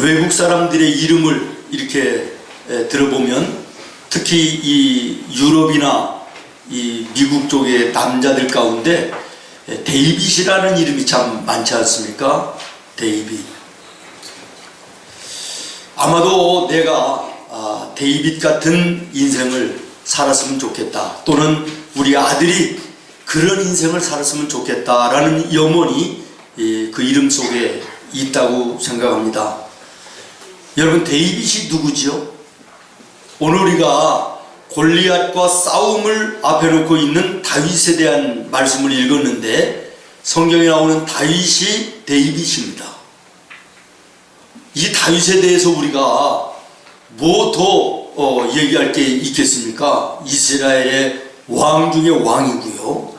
외국 사람들의 이름을 이렇게 들어보면 특히 이 유럽이나 이 미국 쪽의 남자들 가운데 데이빗이라는 이름이 참 많지 않습니까? 데이빗. 아마도 내가 데이빗 같은 인생을 살았으면 좋겠다, 또는 우리 아들이 그런 인생을 살았으면 좋겠다라는 염원이 그 이름 속에 있다고 생각합니다. 여러분, 데이빗이 누구지요? 오늘 우리가 골리앗과 싸움을 앞에 놓고 있는 다윗에 대한 말씀을 읽었는데, 성경에 나오는 다윗이 데이빗입니다. 이 다윗에 대해서 우리가 뭐 더 얘기할 게 있겠습니까? 이스라엘의 왕 중에 왕이고요,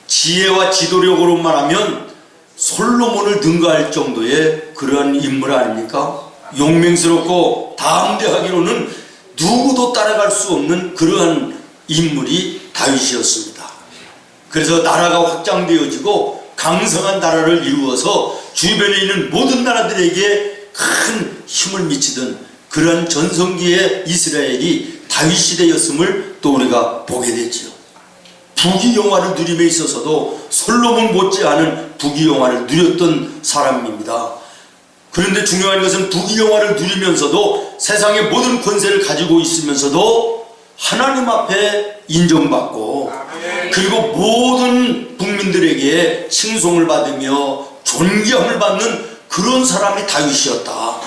지혜와 지도력으로만 하면 솔로몬을 능가할 정도의 그러한 인물 아닙니까? 용맹스럽고 담대하기로는 누구도 따라갈 수 없는 그러한 인물이 다윗이었습니다. 그래서 나라가 확장되어지고 강성한 나라를 이루어서 주변에 있는 모든 나라들에게 큰 힘을 미치던 그러한 전성기의 이스라엘이 다윗 시대였음을 또 우리가 보게 됐죠. 부귀영화를 누림에 있어서도 솔로몬 못지않은 부귀영화를 누렸던 사람입니다. 그런데 중요한 것은 부귀영화를 누리면서도 세상의 모든 권세를 가지고 있으면서도 하나님 앞에 인정받고, 그리고 모든 국민들에게 칭송을 받으며 존경을 받는 그런 사람이 다윗이었다.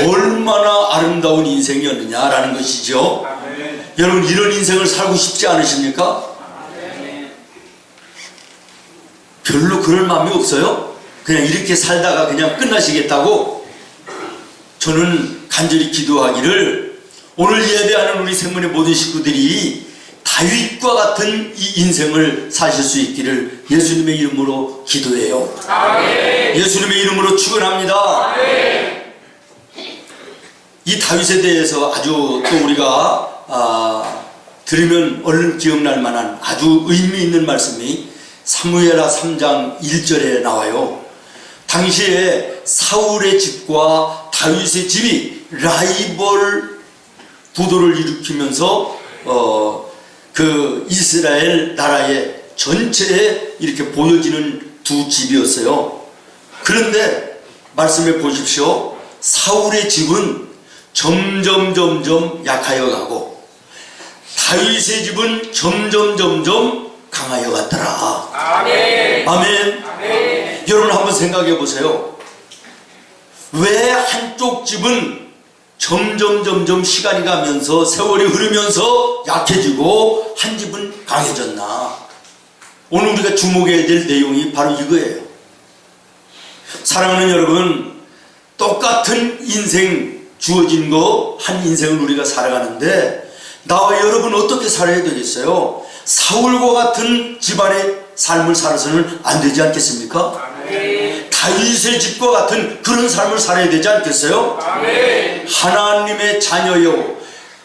얼마나 아름다운 인생이었느냐라는 것이죠. 여러분, 이런 인생을 살고 싶지 않으십니까? 별로 그럴 마음이 없어요? 그냥 이렇게 살다가 그냥 끝나시겠다고? 저는 간절히 기도하기를 오늘 예배하는 우리 생문의 모든 식구들이 다윗과 같은 이 인생을 사실 수 있기를 예수님의 이름으로 기도해요. 아멘. 예수님의 이름으로 축원합니다. 아멘. 이 다윗에 대해서 아주 또 우리가 들으면 얼른 기억날 만한 아주 의미 있는 말씀이 사무엘하 3장 1절에 나와요. 당시에 사울의 집과 다윗의 집이 라이벌 구도를 일으키면서 그 이스라엘 나라의 전체에 이렇게 보여지는 두 집이었어요. 그런데 말씀해 보십시오. 사울의 집은 점점 약하여 가고 다윗의 집은 점점 강하여 갔더라. 아멘. 아멘. 아멘. 여러분, 한번 생각해 보세요. 왜 한쪽 집은 점점 시간이 가면서 세월이 흐르면서 약해지고 한 집은 강해졌나? 오늘 우리가 주목해야 될 내용이 바로 이거예요. 사랑하는 여러분, 똑같은 인생 주어진 거 한 인생을 우리가 살아가는데 나와 여러분 어떻게 살아야 되겠어요? 사울과 같은 집안의 삶을 살아서는 안 되지 않겠습니까? 아멘. 다윗의 집과 같은 그런 삶을 살아야 되지 않겠어요? 아멘. 하나님의 자녀요,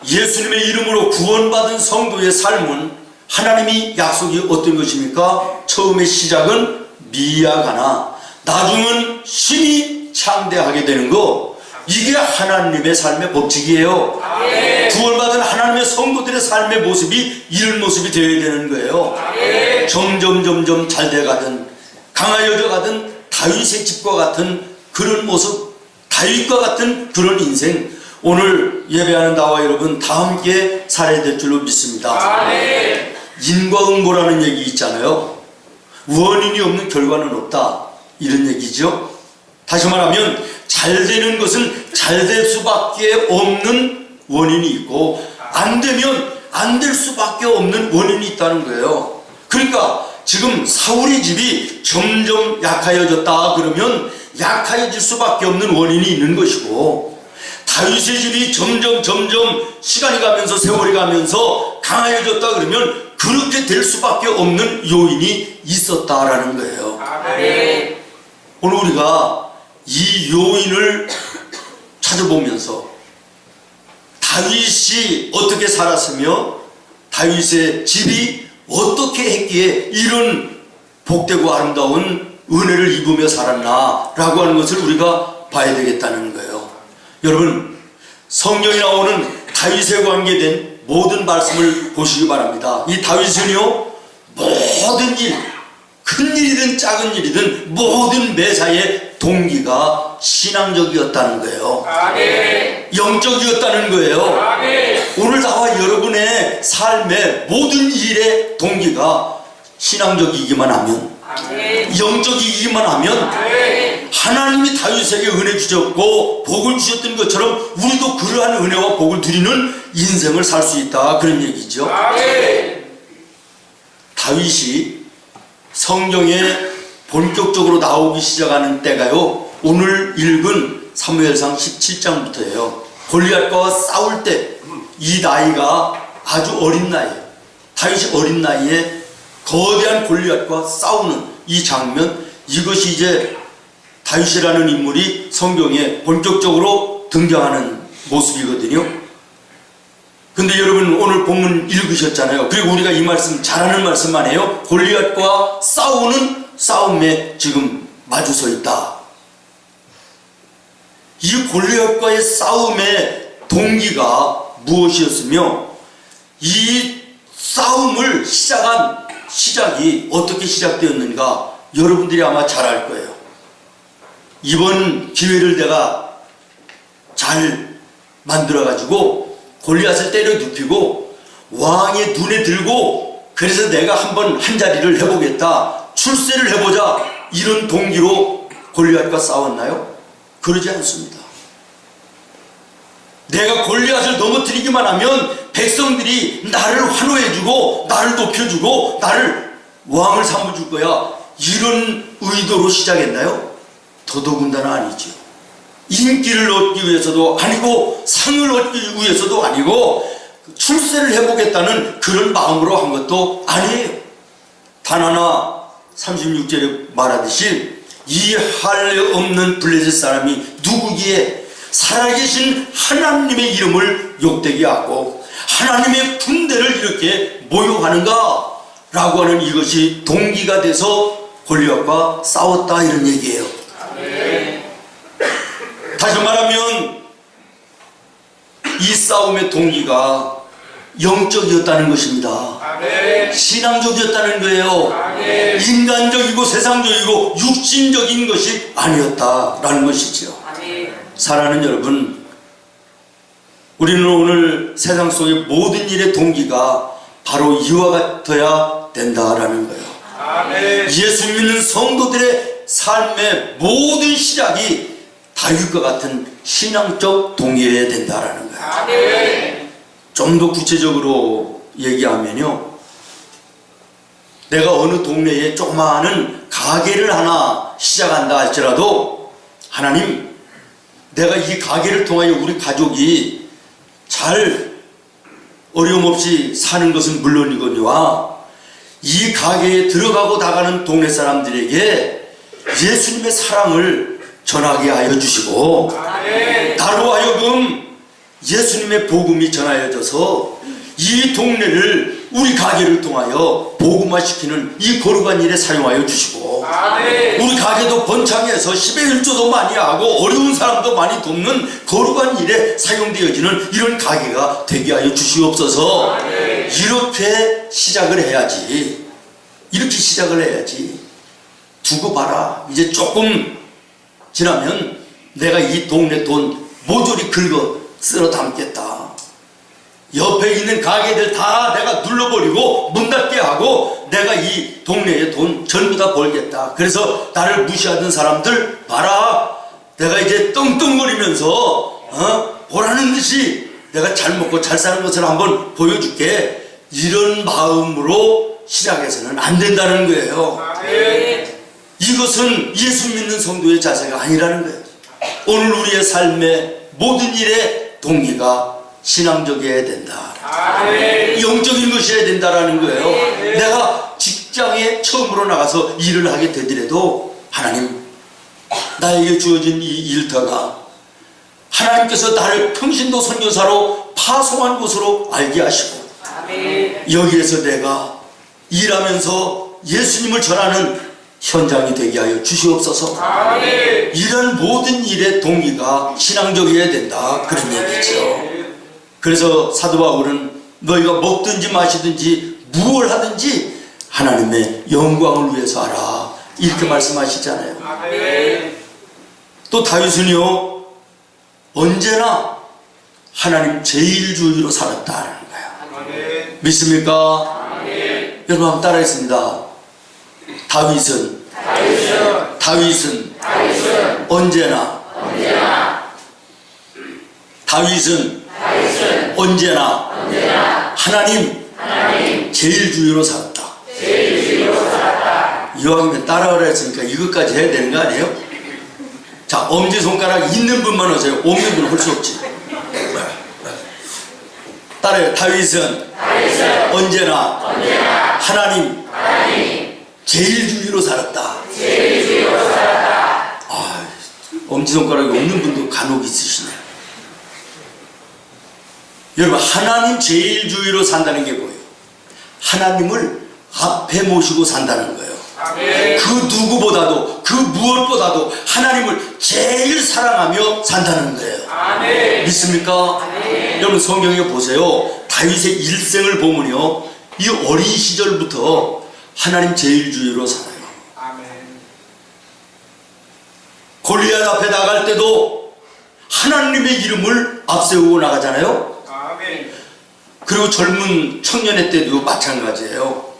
예수님의 이름으로 구원받은 성도의 삶은 하나님이 약속이 어떤 것입니까? 처음의 시작은 미약하나 나중은 심히 창대하게 되는 거, 이게 하나님의 삶의 법칙이에요. 아멘. 구원받은 하나님의 성도들의 삶의 모습이 이런 모습이 되어야 되는 거예요. 아멘. 점점 잘 돼가든 강하여져 가든 다윗의 집과 같은 그런 모습, 다윗과 같은 그런 인생, 오늘 예배하는 나와 여러분 다 함께 살아야 될 줄로 믿습니다. 아멘. 인과응보라는 얘기 있잖아요. 원인이 없는 결과는 없다, 이런 얘기죠. 다시 말하면 잘 되는 것은 잘 될 수밖에 없는 원인이 있고, 안 되면 안 될 수밖에 없는 원인이 있다는 거예요. 그러니까 지금 사울의 집이 점점 약하여졌다 그러면 약하여질 수밖에 없는 원인이 있는 것이고, 다윗의 집이 점점 시간이 가면서 세월이 가면서 강하여졌다 그러면 그렇게 될 수밖에 없는 요인이 있었다라는 거예요. 아멘. 오늘 우리가 이 요인을 찾아보면서 다윗이 어떻게 살았으며 다윗의 집이 어떻게 했기에 이런 복되고 아름다운 은혜를 입으며 살았나 라고 하는 것을 우리가 봐야 되겠다는 거예요. 여러분, 성경에 나오는 다윗에 관계된 모든 말씀을 보시기 바랍니다. 이 다윗은요, 모든 일, 큰 일이든 작은 일이든 모든 매사에 동기가 신앙적이었다는 거예요. 아멘. 영적이었다는 거예요. 아멘. 오늘 나와 여러분의 삶의 모든 일의 동기가 신앙적이기만 하면, 아멘. 영적이기만 하면, 아멘. 하나님이 다윗에게 은혜 주셨고 복을 주셨던 것처럼 우리도 그러한 은혜와 복을 누리는 인생을 살 수 있다, 그런 얘기죠. 아멘. 다윗이 성경에 본격적으로 나오기 시작하는 때가요, 오늘 읽은 사무엘상 17장부터예요. 골리앗과 싸울 때 이 나이가 아주 어린 나이에요. 다윗이 어린 나이에 거대한 골리앗과 싸우는 이 장면, 이것이 이제 다윗이라는 인물이 성경에 본격적으로 등장하는 모습이거든요. 근데 여러분, 오늘 본문 읽으셨잖아요. 그리고 우리가 이 말씀 잘하는 말씀만 해요. 골리앗과 싸우는 싸움에 지금 마주서 있다. 이 골리앗과의 싸움의 동기가 무엇이었으며, 이 싸움을 시작한 시작이 어떻게 시작되었는가, 여러분들이 아마 잘 알 거예요. 이번 기회를 내가 잘 만들어가지고 골리앗을 때려 눕히고 왕의 눈에 들고, 그래서 내가 한번 한 자리를 해보겠다, 출세를 해보자, 이런 동기로 골리앗과 싸웠나요? 그러지 않습니다. 내가 골리앗을 넘어뜨리기만 하면 백성들이 나를 환호해주고 나를 높여주고 나를 왕을 삼아줄 거야, 이런 의도로 시작했나요? 더더군다나 아니죠. 인기를 얻기 위해서도 아니고 상을 얻기 위해서도 아니고 출세를 해보겠다는 그런 마음으로 한 것도 아니에요. 단 하나 36절에 말하듯이 이 할례 없는 블레셋 사람이 누구기에 살아계신 하나님의 이름을 욕되게 하고 하나님의 군대를 이렇게 모욕하는가 라고 하는 이것이 동기가 돼서 골리앗과 싸웠다, 이런 얘기예요. 아멘. 다시 말하면 이 싸움의 동기가 영적이었다는 것입니다. 아멘. 신앙적이었다는 거예요. 아멘. 인간적이고 세상적이고 육신적인 것이 아니었다라는 것이죠. 아멘. 사랑하는 여러분, 우리는 오늘 세상 속의 모든 일의 동기가 바로 이와 같아야 된다라는 거예요. 아멘. 예수 믿는 성도들의 삶의 모든 시작이 다윗과 같은 신앙적 동기여야 된다라는 거예요. 아멘. 좀 더 구체적으로 얘기하면요, 내가 어느 동네에 조그마한 가게를 하나 시작한다 할지라도, 하나님, 내가 이 가게를 통하여 우리 가족이 잘 어려움 없이 사는 것은 물론이거니와 이 가게에 들어가고 나가는 동네 사람들에게 예수님의 사랑을 전하게 하여 주시고, 아멘. 나로 하여금 예수님의 복음이 전하여져서 이 동네를, 우리 가게를 통하여 복음화시키는 이 거룩한 일에 사용하여 주시고, 아멘. 우리 가게도 번창해서 10의 1조도 많이 하고 어려운 사람도 많이 돕는 거룩한 일에 사용되어지는 이런 가게가 되게 하여 주시옵소서. 아멘. 이렇게 시작을 해야지. 이렇게 시작을 해야지. 두고 봐라, 이제 조금 지나면 내가 이 동네 돈 모조리 긁어 쓸어 담겠다. 옆에 있는 가게들 다 내가 눌러버리고 문 닫게 하고 내가 이 동네의 돈 전부 다 벌겠다. 그래서 나를 무시하던 사람들 봐라, 내가 이제 떵떵거리면서 보라는 듯이 내가 잘 먹고 잘 사는 것을 한번 보여줄게, 이런 마음으로 시작해서는 안 된다는 거예요. 아멘. 이것은 예수 믿는 성도의 자세가 아니라는 거예요. 오늘 우리의 삶의 모든 일의 동기가 신앙적이어야 된다, 아멘. 영적인 것이어야 된다라는 거예요. 네. 내가 직장에 처음으로 나가서 일을 하게 되더라도, 하나님, 나에게 주어진 이 일터가 하나님께서 나를 평신도 선교사로 파송한 곳으로 알게 하시고, 아멘. 여기에서 내가 일하면서 예수님을 전하는 현장이 되게 하여 주시옵소서. 아멘. 이런 모든 일의 동기가 신앙적이어야 된다, 그런 얘기죠. 그래서 사도 바울은 너희가 먹든지 마시든지 무엇을 하든지 하나님의 영광을 위해서 하라, 이렇게 말씀하시잖아요. 아멘. 또 다윗은요, 언제나 하나님 제일주의로 살았다는 거예요. 아멘. 믿습니까? 아멘. 여러분 한번 따라하겠습니다. 다윗은 언제나 다윗은 언제나 하나님 제일주의로 살았다. 이왕이면 따라하라 했으니까 이것까지 해야 되는 거 아니에요? 자, 엄지손가락 있는 분만 하세요. 없는 분은 할 수 없지. 따라해요. 다윗은 언제나 하나님 제일주의로 살았다. 아, 엄지손가락이 없는 분도 간혹 있으시네요. 여러분, 하나님 제일주의로 산다는 게 뭐예요? 하나님을 앞에 모시고 산다는 거예요. 아멘. 그 누구보다도, 그 무엇보다도 하나님을 제일 사랑하며 산다는 거예요. 아멘. 믿습니까? 여러분, 성경에 보세요. 다윗의 일생을 보면요, 이 어린 시절부터 하나님 제일주의로 살아요. 아멘. 골리앗 앞에 나갈 때도 하나님의 이름을 앞세우고 나가잖아요. 아멘. 그리고 젊은 청년의 때도 마찬가지예요.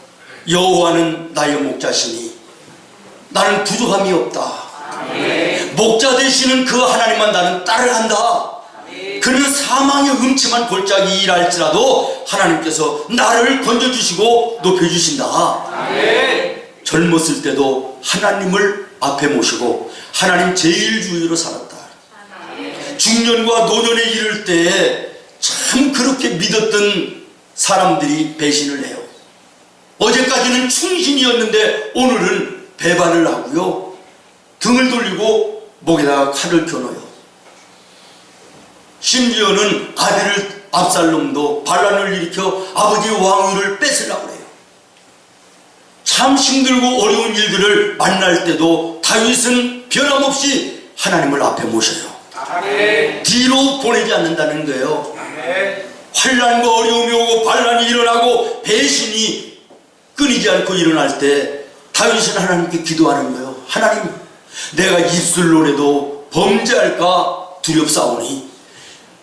여호와는 나의 목자시니 나는 부족함이 없다. 아멘. 목자 되시는 그 하나님만 나는 따라간다. 그는 사망의 음침한 골짜기 일할지라도 하나님께서 나를 건져주시고 높여주신다. 아멘. 젊었을 때도 하나님을 앞에 모시고 하나님 제일주의로 살았다. 중년과 노년에 이를 때에 참 그렇게 믿었던 사람들이 배신을 해요. 어제까지는 충신이었는데 오늘은 배반을 하고요, 등을 돌리고 목에다가 칼을 겨눠요. 심지어는 아들을 압살롬도 반란을 일으켜 아버지의 왕위를 뺏으려고 해요. 참 힘들고 어려운 일들을 만날 때도 다윗은 변함없이 하나님을 앞에 모셔요. 아멘. 뒤로 보내지 않는다는 거예요. 아멘. 환난과 어려움이 오고 반란이 일어나고 배신이 끊이지 않고 일어날 때 다윗은 하나님께 기도하는 거예요. 하나님, 내가 입술로라도 범죄할까 두렵사오니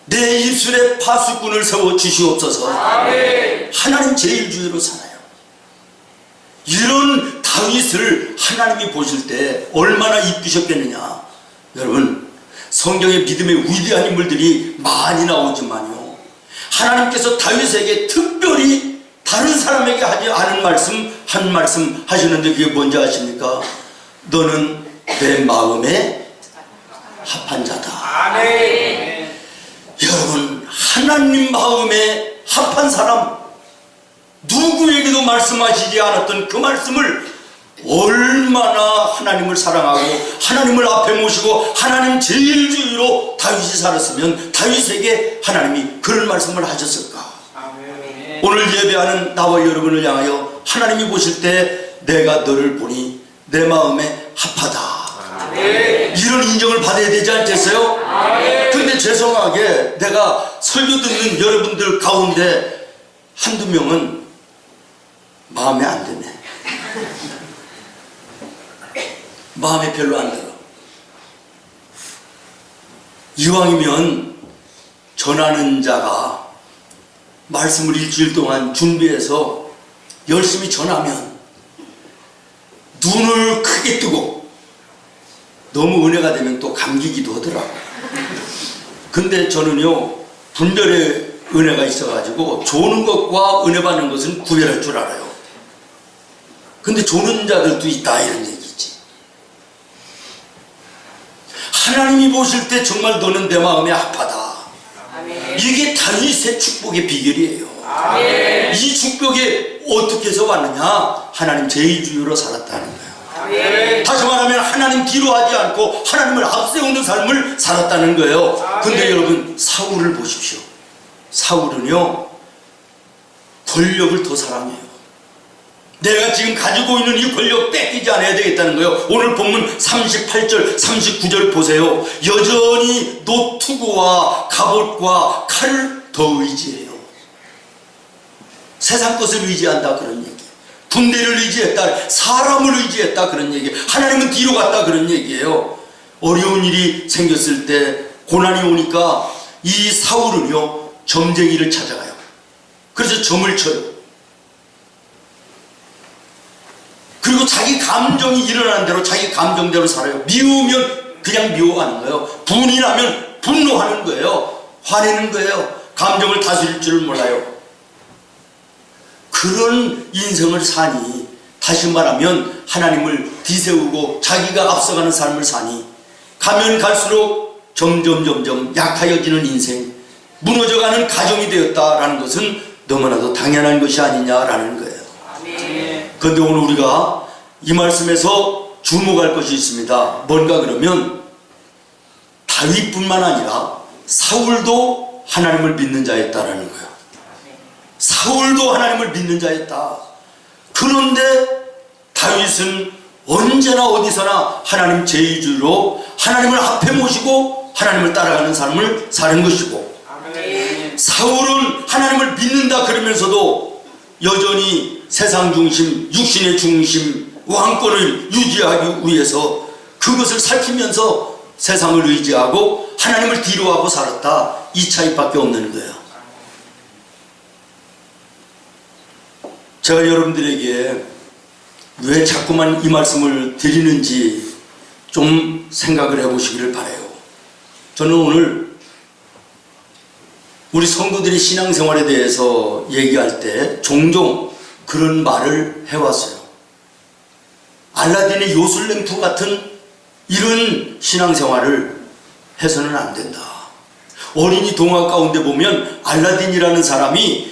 내 입술에 파수꾼을 세워 주시옵소서. 아멘. 하나님 제일주의로 살아요. 이런 다윗을 하나님이 보실 때 얼마나 이쁘셨겠느냐. 여러분, 성경에 믿음의 위대한 인물들이 많이 나오지만요, 하나님께서 다윗에게 특별히 다른 사람에게 하지 않은 말씀 한 말씀 하시는데 그게 뭔지 아십니까? 너는 내 마음에 합한 자다. 아멘. 여러분, 하나님 마음에 합한 사람, 누구에게도 말씀하시지 않았던 그 말씀을 얼마나 하나님을 사랑하고 하나님을 앞에 모시고 하나님 제일주의로 다윗이 살았으면 다윗에게 하나님이 그런 말씀을 하셨을까? 아멘. 오늘 예배하는 나와 여러분을 향하여 하나님이 보실 때 내가 너를 보니 내 마음에 합하다, 아멘. 이런 인정을 받아야 되지 않겠어요? 아멘. 근데 죄송하게 내가 설교 듣는 여러분들 가운데 한두 명은 마음에 안 드네. 마음에 별로 안 들어. 이왕이면 전하는 자가 말씀을 일주일 동안 준비해서 열심히 전하면 눈을 크게 뜨고 너무 은혜가 되면 또 감기기도 하더라고. 근데 저는요, 분별의 은혜가 있어가지고 조는 것과 은혜 받는 것은 구별할 줄 알아요. 근데 조는 자들도 있다, 이런 얘기지. 하나님이 보실 때 정말 너는 내 마음에 합하다. 아멘. 이게 다윗의 축복의 비결이에요. 아멘. 이 축복이 어떻게 해서 왔느냐? 하나님 제일주의로 살았다는 거예요. 아멘. 다시 말하면 하나님 뒤로 하지 않고 하나님을 앞세우는 삶을 살았다는 거예요. 근데 여러분, 사울을 보십시오. 사울은요, 권력을 더 사랑해요. 내가 지금 가지고 있는 이 권력 뺏기지 않아야 되겠다는 거예요. 오늘 본문 38절 39절 보세요. 여전히 노투구와 갑옷과 칼을 더 의지해요. 세상 것을 의지한다 그런 얘기, 군대를 의지했다, 사람을 의지했다 그런 얘기, 하나님은 뒤로 갔다 그런 얘기예요. 어려운 일이 생겼을 때, 고난이 오니까 이 사울은요 점쟁이를 찾아가요. 그래서 점을 쳐요. 그리고 자기 감정이 일어나는 대로 자기 감정대로 살아요. 미우면 그냥 미워하는 거예요. 분이 나면 분노하는 거예요. 화내는 거예요. 감정을 다스릴 줄을 몰라요. 그런 인생을 사니, 다시 말하면 하나님을 뒤세우고 자기가 앞서가는 삶을 사니, 가면 갈수록 점점 약하여지는 인생, 무너져가는 가정이 되었다라는 것은 너무나도 당연한 것이 아니냐라는 거예요. 그런데 오늘 우리가 이 말씀에서 주목할 것이 있습니다. 뭔가 그러면 다윗뿐만 아니라 사울도 하나님을 믿는 자였다라는 거예요. 사울도 하나님을 믿는 자였다. 그런데 다윗은 언제나 어디서나 하나님 제의주로 하나님을 앞에 모시고 하나님을 따라가는 삶을 사는 것이고, 사울은 하나님을 믿는다 그러면서도 여전히 세상 중심, 육신의 중심, 왕권을 유지하기 위해서 그것을 살피면서 세상을 의지하고 하나님을 뒤로하고 살았다. 이 차이밖에 없는 거예요. 제가 여러분들에게 왜 자꾸만 이 말씀을 드리는지 좀 생각을 해보시기를 바라요. 저는 오늘 우리 성도들이 신앙생활에 대해서 얘기할 때 종종 그런 말을 해왔어요. 알라딘의 요술램프 같은 이런 신앙생활을 해서는 안 된다. 어린이 동화 가운데 보면 알라딘이라는 사람이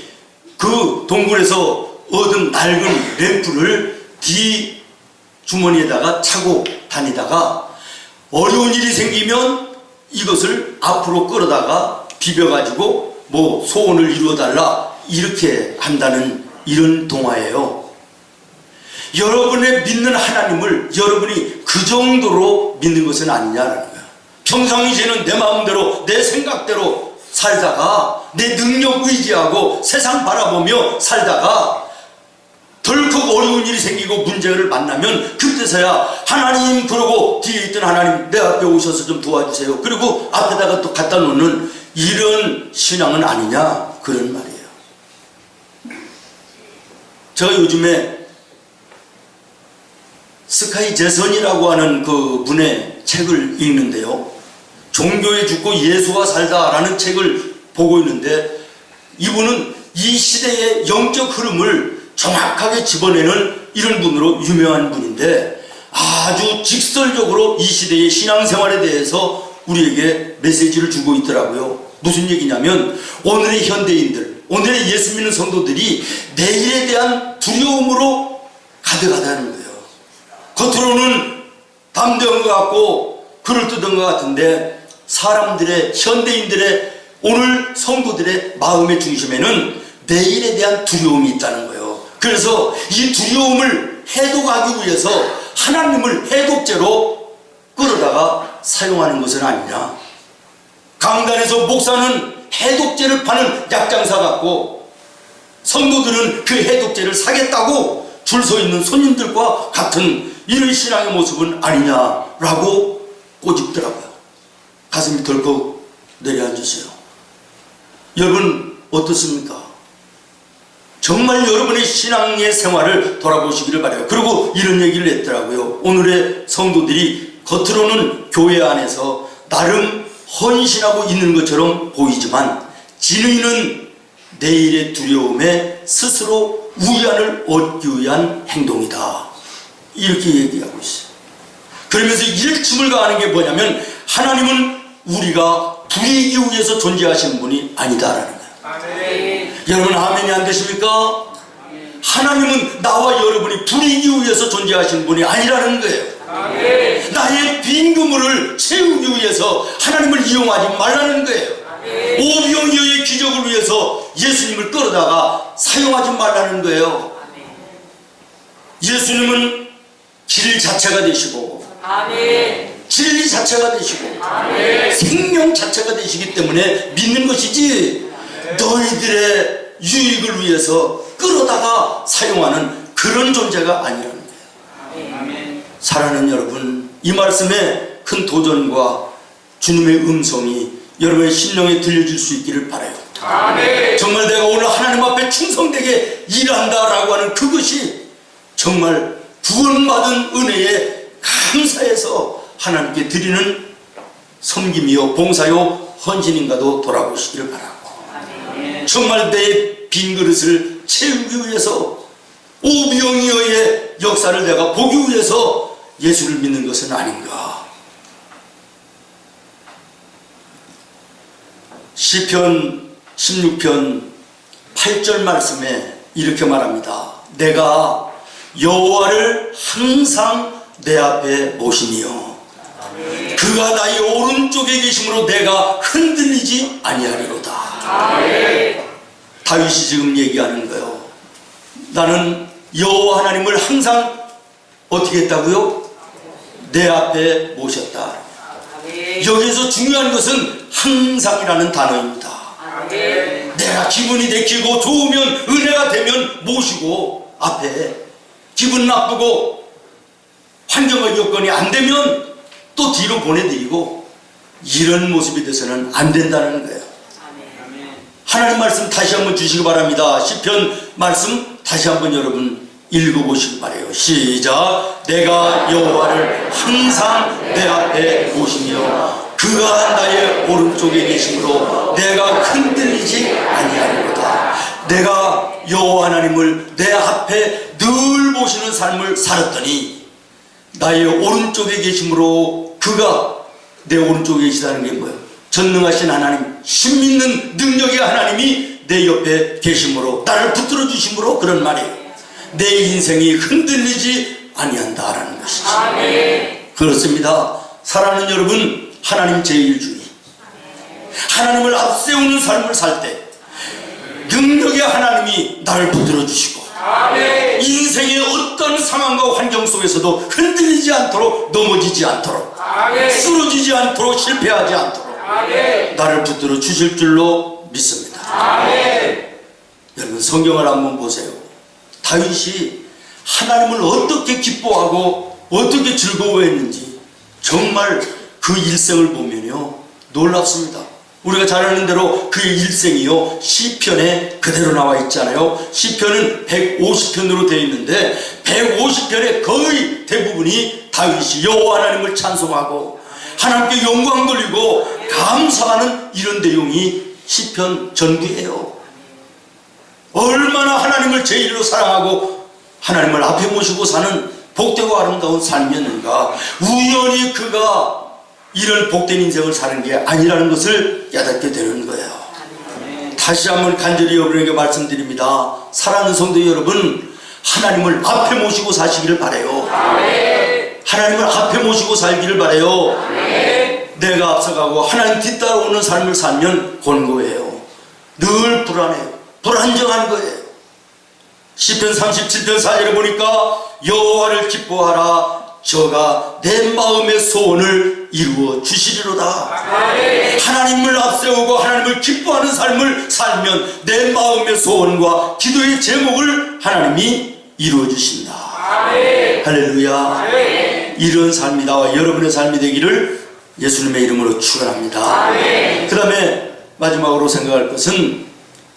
그 동굴에서 얻은 낡은 램프를 뒤 주머니에다가 차고 다니다가 어려운 일이 생기면 이것을 앞으로 끌어다가 비벼가지고 뭐 소원을 이루어달라 이렇게 한다는 이런 동화예요. 여러분의 믿는 하나님을 여러분이 그 정도로 믿는 것은 아니냐라는 거예요. 평상시에는 내 마음대로 내 생각대로 살다가 내 능력 의지하고 세상 바라보며 살다가 덜컥 어려운 일이 생기고 문제를 만나면 그때서야 하나님, 그러고 뒤에 있던 하나님 내 앞에 오셔서 좀 도와주세요. 그리고 앞에다가 또 갖다 놓는 이런 신앙은 아니냐 그런 말이에요. 제가 요즘에 스카이 제선이라고 하는 그 분의 책을 읽는데요, 종교에 죽고 예수와 살다라는 책을 보고 있는데, 이분은 이 시대의 영적 흐름을 정확하게 집어내는 이런 분으로 유명한 분인데, 아주 직설적으로 이 시대의 신앙생활에 대해서 우리에게 메시지를 주고 있더라고요. 무슨 얘기냐면, 오늘의 현대인들, 오늘의 예수 믿는 성도들이 내일에 대한 두려움으로 가득하다는 거예요. 겉으로는 담대한 것 같고 그럴듯한 것 같은데, 사람들의, 현대인들의, 오늘 성도들의 마음의 중심에는 내일에 대한 두려움이 있다는 거예요. 그래서 이 두려움을 해독하기 위해서 하나님을 해독제로 끌어다가 사용하는 것은 아니냐. 강단에서 목사는 해독제를 파는 약장사 같고, 성도들은 그 해독제를 사겠다고 줄 서 있는 손님들과 같은 이런 신앙의 모습은 아니냐라고 꼬집더라고요. 가슴이 덜컥 내려앉으세요. 여러분 어떻습니까? 정말 여러분의 신앙의 생활을 돌아보시기를 바라요. 그리고 이런 얘기를 했더라고요. 오늘의 성도들이 겉으로는 교회 안에서 나름 헌신하고 있는 것처럼 보이지만 진의는 내일의 두려움에 스스로 위안을 얻기 위한 행동이다. 이렇게 얘기하고 있어요. 그러면서 일침을 가하는 게 뭐냐면, 하나님은 우리가 부리기 위해서 존재하시는 분이 아니다라는 거예요. 아멘. 여러분 아멘이 안 되십니까? 하나님은 나와 여러분이 부리기 위해서 존재하시는 분이 아니라는 거예요. 아멘. 나의 빈 그물을 채우기 위해서 하나님을 이용하지 말라는 거예요. 오병이어의 기적을 위해서 예수님을 끌어다가 사용하지 말라는 거예요. 예수님은 길 자체가 되시고 아멘. 진리 자체가 되시고 아멘. 생명 자체가 되시기 때문에 믿는 것이지 너희들의 유익을 위해서 끌어다가 사용하는 그런 존재가 아니라는 거예요. 아멘. 사랑하는 여러분, 이 말씀에 큰 도전과 주님의 음성이 여러분의 심령에 들려질 수 있기를 바라요. 아멘. 정말 내가 오늘 하나님 앞에 충성되게 일한다라고 하는 그것이 정말 구원받은 은혜에 감사해서 하나님께 드리는 섬김이요 봉사요 헌신인가도 돌아보시기를 바라고, 정말 내 빈 그릇을 채우기 위해서 오병이어의 역사를 내가 보기 위해서 예수를 믿는 것은 아닌가. 시편 16편 8절 말씀에 이렇게 말합니다. 내가 여호와를 항상 내 앞에 모시며 그가 나의 오른쪽에 계심으로 내가 흔들리지 아니하리로다. 다윗이 지금 얘기하는 거예요. 나는 여호와 하나님을 항상 어떻게 했다고요? 내 앞에 모셨다. 여기에서 중요한 것은 항상이라는 단어입니다. 내가 기분이 내키고 좋으면, 은혜가 되면 모시고 앞에, 기분 나쁘고 환경과 여건이 안 되면 또 뒤로 보내드리고, 이런 모습이 돼서는 안 된다는 거예요. 하나님 말씀 다시 한번 주시기 바랍니다. 시편 말씀 다시 한번 여러분 읽어보시기 바라요. 시작. 내가 여호와를 항상 내 앞에 모시며 그가 나의 오른쪽에 계심으로 내가 흔들리지 아니하리로다. 내가 여호와 하나님을 내 앞에 늘 보시는 삶을 살았더니 나의 오른쪽에 계심으로, 그가 내 오른쪽에 계시다는 게 뭐예요? 전능하신 하나님, 신밌는 능력의 하나님이 내 옆에 계심으로, 나를 붙들어 주심으로 그런 말이에요. 내 인생이 흔들리지 아니한다라는 것이죠. 그렇습니다. 사랑하는 여러분, 하나님 제1주의, 하나님을 앞세우는 삶을 살 때 능력의 하나님이 나를 붙들어 주시고 인생의 어떤 상황과 환경 속에서도 흔들리지 않도록, 넘어지지 않도록, 쓰러지지 않도록, 실패하지 않도록 나를 붙들어 주실 줄로 믿습니다. 여러분, 성경을 한번 보세요. 다윗이 하나님을 어떻게 기뻐하고 어떻게 즐거워했는지 정말 그 일생을 보면요 놀랍습니다. 우리가 잘 아는 대로 그의 일생이요 시편에 그대로 나와 있잖아요. 시편은 150편으로 되어 있는데 150편의 거의 대부분이 다윗이 여호와 하나님을 찬송하고 하나님께 영광 돌리고 감사하는 이런 내용이 시편 전부예요. 얼마나 하나님을 제일로 사랑하고 하나님을 앞에 모시고 사는 복되고 아름다운 삶이었는가. 우연히 그가 이런 복된 인생을 사는 게 아니라는 것을 깨닫게 되는 거예요. 다시 한번 간절히 여러분에게 말씀드립니다. 사랑하는 성도 여러분, 하나님을 앞에 모시고 사시기를 바라요. 하나님을 앞에 모시고 살기를 바라요. 내가 앞서가고 하나님 뒤따라오는 삶을 살면 곤고해요. 늘 불안해요. 불안정한 거예요. 시편 37편 4절에 보니까 여호와를 기뻐하라, 저가 내 마음의 소원을 이루어 주시리로다. 하나님을 앞세우고 하나님을 기뻐하는 삶을 살면 내 마음의 소원과 기도의 제목을 하나님이 이루어 주신다. 할렐루야. 이런 삶이 나와 여러분의 삶이 되기를 예수님의 이름으로 축원합니다. 그 다음에 마지막으로 생각할 것은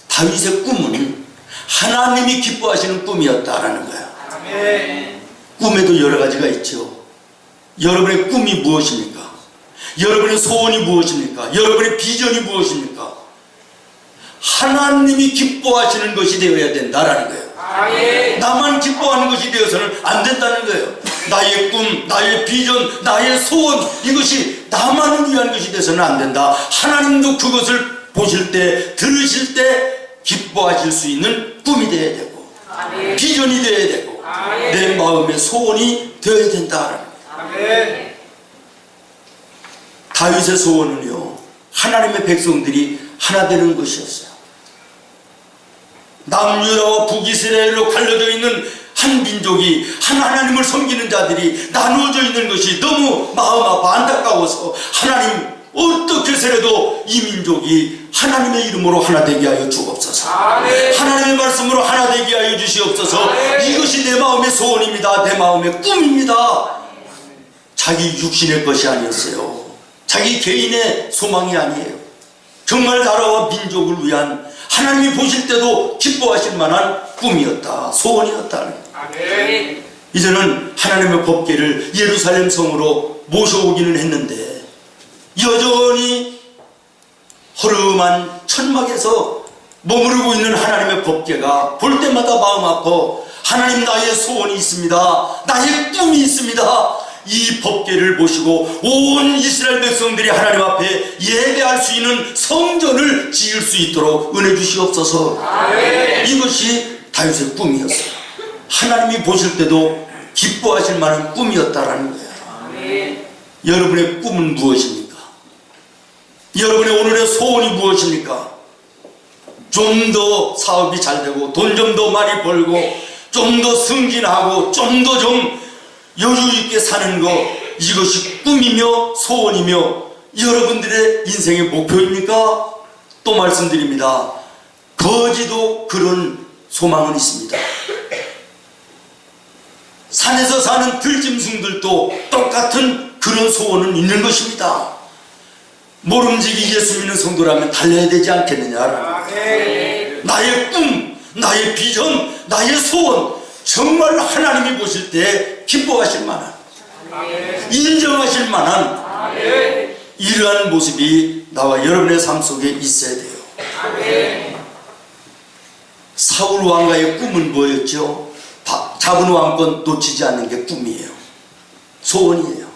다윗의 꿈은 하나님이 기뻐하시는 꿈이었다라는 거예요. 꿈에도 여러 가지가 있죠. 여러분의 꿈이 무엇입니까? 여러분의 소원이 무엇입니까? 여러분의 비전이 무엇입니까? 하나님이 기뻐하시는 것이 되어야 된다라는 거예요. 나만 기뻐하는 것이 되어서는 안 된다는 거예요. 나의 꿈, 나의 비전, 나의 소원, 이것이 나만을 위한 것이 되어서는 안 된다. 하나님도 그것을 보실 때, 들으실 때 기뻐하실 수 있는 꿈이 되어야 되고 비전이 되어야 되고 내 마음의 소원이 되어야 된다. 다윗의 소원은요, 하나님의 백성들이 하나 되는 것이었어요. 남유다와 북이스라엘로 갈려져 있는 한 민족이 한 하나님을 섬기는 자들이 나누어져 있는 것이 너무 마음 아파 안타까워서 하나님 어떻게 해서라도 이 민족이 하나님의 이름으로 하나 되게 하여 주옵소서. 하나님의 말씀으로 하나 되게 하여 주시옵소서. 이것이 내 마음의 소원입니다. 내 마음의 꿈입니다. 자기 육신의 것이 아니었어요. 자기 개인의 소망이 아니에요. 정말 나라와 민족을 위한 하나님이 보실 때도 기뻐하실 만한 꿈이었다. 소원이었다. 이제는 하나님의 법궤를 예루살렘 성으로 모셔오기는 했는데 여전히 허름한 천막에서 머무르고 있는 하나님의 법궤가 볼 때마다 마음 아파. 하나님, 나의 소원이 있습니다. 나의 꿈이 있습니다. 이 법궤를 모시고 온 이스라엘 백성들이 하나님 앞에 예배할 수 있는 성전을 지을 수 있도록 은혜 주시옵소서. 이것이 다윗의 꿈이었어요. 하나님이 보실 때도 기뻐하실 만한 꿈이었다라는 거예요. 여러분의 꿈은 무엇입니까? 여러분의 오늘의 소원이 무엇입니까? 좀 더 사업이 잘 되고 돈 좀 더 많이 벌고 좀 더 승진하고 좀 더 좀 여유 있게 사는 것, 이것이 꿈이며 소원이며 여러분들의 인생의 목표입니까? 또 말씀드립니다. 거지도 그런 소망은 있습니다. 산에서 사는 들짐승들도 똑같은 그런 소원은 있는 것입니다. 모름지기 예수 믿는 성도라면 달려야 되지 않겠느냐. 나의 꿈, 나의 비전, 나의 소원, 정말 하나님이 보실 때 기뻐하실 만한, 인정하실 만한 이러한 모습이 나와 여러분의 삶 속에 있어야 돼요. 사울 왕가의 꿈은 뭐였죠? 잡은 왕권 놓치지 않는 게 꿈이에요. 소원이에요.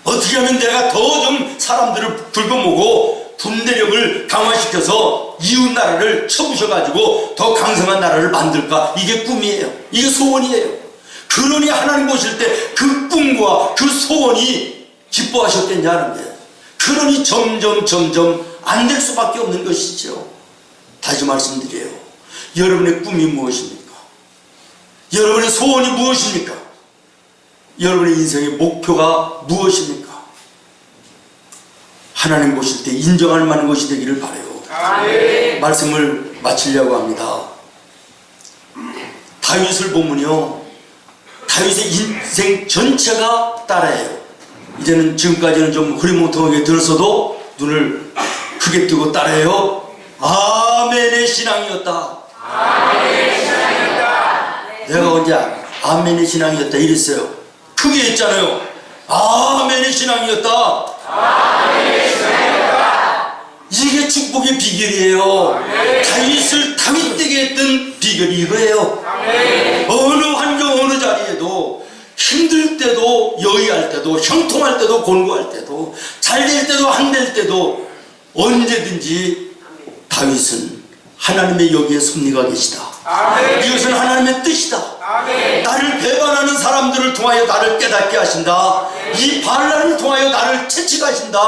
어떻게 하면 내가 더 좀 사람들을 긁어모고 분대력을 강화시켜서 이웃 나라를 쳐부셔가지고 더 강성한 나라를 만들까? 이게 꿈이에요. 이게 소원이에요. 그러니 하나님 보실 때 그 꿈과 그 소원이 기뻐하셨겠냐는 거예요. 그러니 점점 안 될 수밖에 없는 것이죠. 다시 말씀드려요. 여러분의 꿈이 무엇입니까? 여러분의 소원이 무엇입니까? 여러분의 인생의 목표가 무엇입니까? 하나님 보실 때 인정할 만한 것이 되기를 바라요. 말씀을 마치려고 합니다. 다윗을 보면요, 다윗의 인생 전체가 따라해요. 이제는 지금까지는 좀 흐리멍텅하게 들었어도 눈을 크게 뜨고 따라해요. 아멘의 신앙이었다. 아멘의 신앙이었다. 내가 언제 아멘의 신앙이었다 이랬어요. 크게 했잖아요. 아멘의 신앙이었다. 아멘의 신앙이었다. 이게 축복의 비결이에요. 다윗을 다윗되게 했던 비결이 이거예요. 어느 환경 어느 자리에도 힘들 때도 여의할 때도 형통할 때도 곤고할 때도 잘 될 때도 안 될 때도 언제든지 다윗은 하나님의 여기에 섭리가 계시다. 이것은 하나님의 뜻이다. 나를 배반하는 사람들을 통하여 나를 깨닫게 하신다. 이 반란을 통하여 나를 채찍하신다.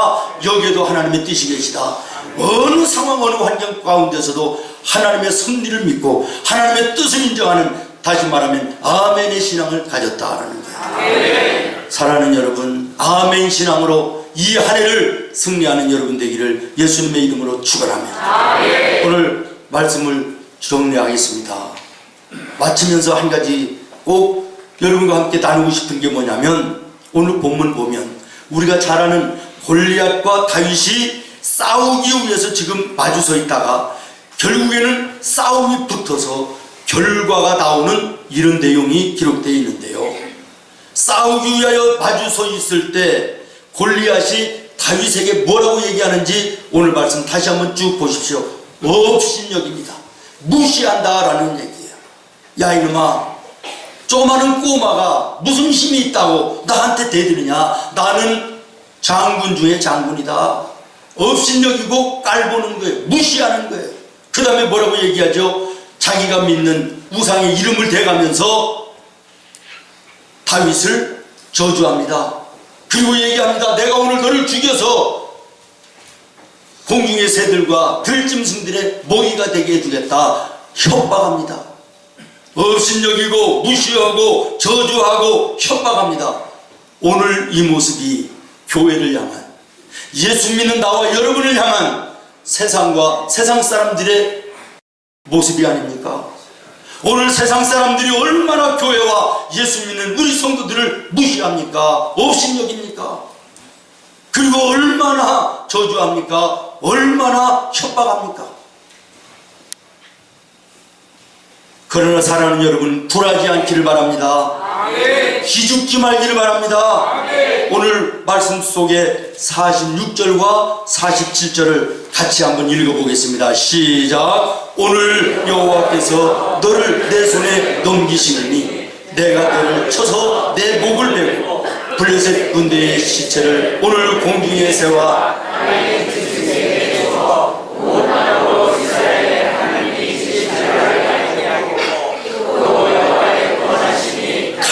여기에도 하나님의 뜻이 계시다. 어느 상황 어느 환경 가운데서도 하나님의 섭리를 믿고 하나님의 뜻을 인정하는, 다시 말하면 아멘의 신앙을 가졌다라는 거예요. 사랑하는 여러분, 아멘 신앙으로 이 한 해를 승리하는 여러분 되기를 예수님의 이름으로 축원합니다. 오늘 말씀을 정리하겠습니다. 마치면서 한 가지 꼭 여러분과 함께 나누고 싶은 게 뭐냐면, 오늘 본문 보면 우리가 잘 아는 골리앗과 다윗이 싸우기 위해서 지금 마주서 있다가 결국에는 싸움이 붙어서 결과가 나오는 이런 내용이 기록되어 있는데요. 싸우기 위하여 마주서 있을 때 골리앗이 다윗에게 뭐라고 얘기하는지 오늘 말씀 다시 한번 쭉 보십시오. 업신여깁니다. 무시한다라는 얘기예요. 야 이놈아, 조그마한 꼬마가 무슨 힘이 있다고 나한테 대드느냐. 나는 장군 중에 장군이다. 업신여기고 깔보는 거예요. 무시하는 거예요. 그 다음에 뭐라고 얘기하죠? 자기가 믿는 우상의 이름을 대가면서 다윗을 저주합니다. 그리고 얘기합니다. 내가 오늘 너를 죽여서 공중의 새들과 들짐승들의 먹이가 되게 해주겠다. 협박합니다. 업신여기고 무시하고 저주하고 협박합니다. 오늘 이 모습이 교회를 향한, 예수 믿는 나와 여러분을 향한 세상과 세상 사람들의 모습이 아닙니까? 오늘 세상 사람들이 얼마나 교회와 예수 믿는 우리 성도들을 무시합니까? 업신여깁니까? 그리고 얼마나 저주합니까? 얼마나 협박합니까? 그러나 사랑하는 여러분, 굴하지 않기를 바랍니다. 기죽지 말기를 바랍니다. 오늘 말씀 속에 46절과 47절을 같이 한번 읽어보겠습니다. 시작. 오늘 여호와께서 너를 내 손에 넘기시느니 내가 너를 쳐서 내 목을 베고 블레셋 군대의 시체를 오늘 공중에 세워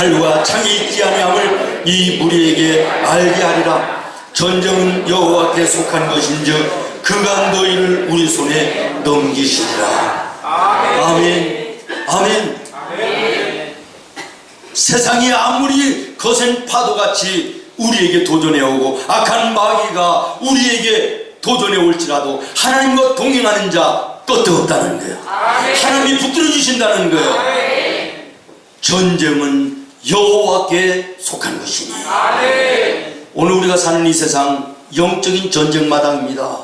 칼과 창이 있지 아니함을 이 무리에게 알게 하리라. 전쟁은 여호와께 속한 것인즉 그가 너희를 우리 손에 넘기시리라. 아멘. 아멘. 세상이 아무리 거센 파도같이 우리에게 도전해오고 악한 마귀가 우리에게 도전해 올지라도 하나님과 동행하는 자 끄떡없다는 거예요. 하나님이 붙들어 주신다는 거예요. 전쟁은 여호와께 속한 것이니. 오늘 우리가 사는 이 세상 영적인 전쟁마당입니다.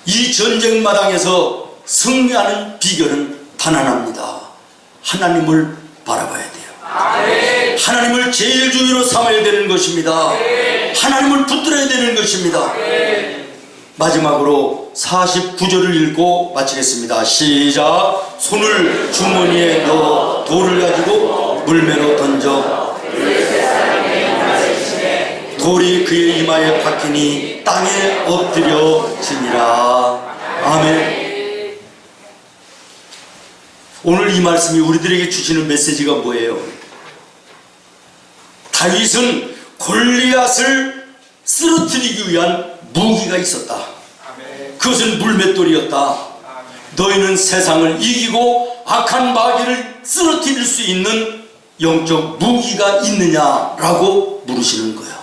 이 전쟁마당에서 승리하는 비결은 단 하나입니다. 하나님을 바라봐야 돼요. 하나님을 제일 주위로 삼아야 되는 것입니다. 하나님을 붙들어야 되는 것입니다. 마지막으로 49절을 읽고 마치겠습니다. 시작. 손을 주머니에 넣어 돌을 가지고 물매로 던져 돌이 그의 이마에 박히니 땅에 엎드려지니라. 아멘. 오늘 이 말씀이 우리들에게 주시는 메시지가 뭐예요? 다윗은 골리앗을 쓰러뜨리기 위한 무기가 있었다. 그것은 물맷돌이었다. 너희는 세상을 이기고 악한 마귀를 쓰러뜨릴 수 있는 영적 무기가 있느냐라고 물으시는 거예요.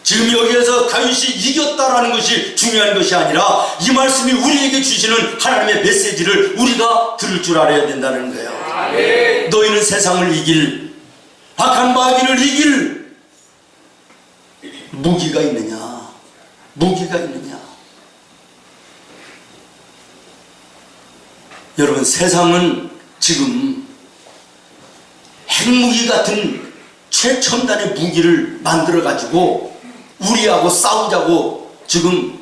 지금 여기에서 다윗이 이겼다라는 것이 중요한 것이 아니라 이 말씀이 우리에게 주시는 하나님의 메시지를 우리가 들을 줄 알아야 된다는 거예요. 너희는 세상을 이길, 악한 마귀를 이길 무기가 있느냐? 무기가 있느냐? 여러분, 세상은 지금 핵무기 같은 최첨단의 무기를 만들어 가지고 우리하고 싸우자고 지금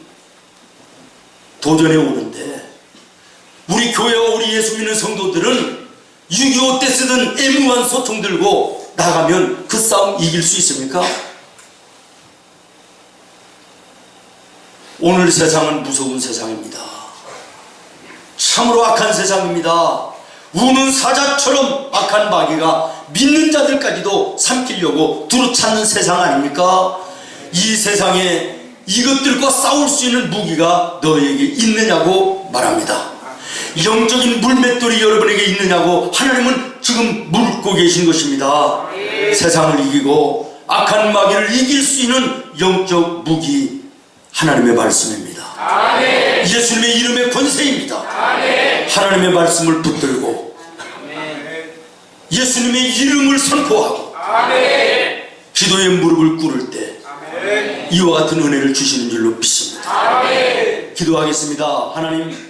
도전해 오는데, 우리 교회와 우리 예수 믿는 성도들은 6.25 때 쓰던 M1 소총 들고 나가면 그 싸움 이길 수 있습니까? 오늘 세상은 무서운 세상입니다. 참으로 악한 세상입니다. 우는 사자처럼 악한 마귀가 믿는 자들까지도 삼키려고 두루찾는 세상 아닙니까? 이 세상에 이것들과 싸울 수 있는 무기가 너에게 있느냐고 말합니다. 영적인 물맷돌이 여러분에게 있느냐고 하나님은 지금 묻고 계신 것입니다. 세상을 이기고 악한 마귀를 이길 수 있는 영적 무기, 하나님의 말씀입니다. 아멘. 예수님의 이름의 권세입니다. 아멘. 하나님의 말씀을 붙들고 예수님의 이름을 선포하고 아멘. 기도의 무릎을 꿇을 때 아멘. 이와 같은 은혜를 주시는 줄로 믿습니다. 아멘. 기도하겠습니다. 하나님,